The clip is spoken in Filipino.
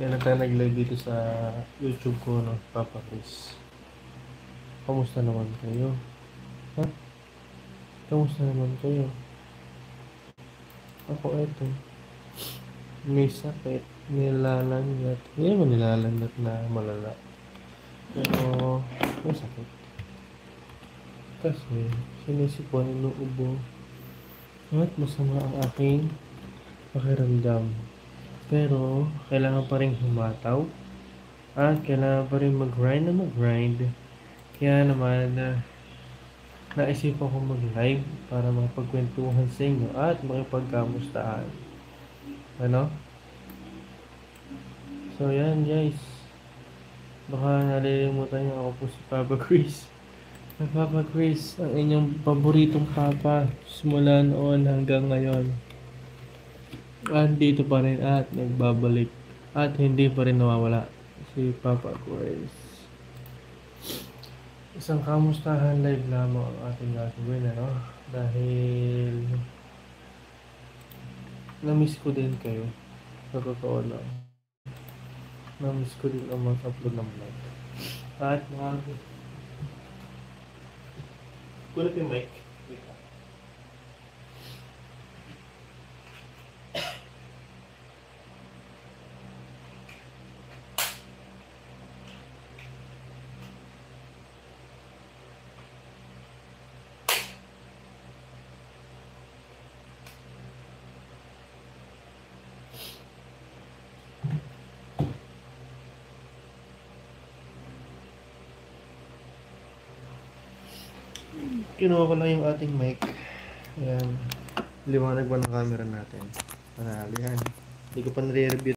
Kaya na tayo nag-live dito sa YouTube ko, no, Papa Chris. Kamusta naman kayo? Ha? Kamusta naman kayo? Ako eto, may sakit, nilalangat. Hindi naman nilalangat na malala. Pero, may sakit. Kasi, sinisipuan ng ubo. At masama ang aking pakiramdam. Pero, kailangan pa rin humataw. At kailangan pa rin mag-grind na mag-grind. Kaya naman, naisipan ko mag-live para makapagkwentuhan sa inyo at makipagkamustahan. Ano? So, yan guys. Baka nalilimutan niyo ako po si Papa Chris. Ang Papa Chris, ang inyong paboritong papa simula noon hanggang ngayon. Andito pa rin at nagbabalik. At hindi pa rin nawawala si Papa Chris. Isang kamustahan live lamang ang ating gagawin, ano? Dahil na-miss ko din kayo. Sa totoo lang. Na-miss ko din ang mag-upload ng vlog. At kulit yung mic. Kinuha ko lang yung ating mic. Ayan. Liwanag ba ng camera natin? Panalo yan. Hindi ko pa nare-review.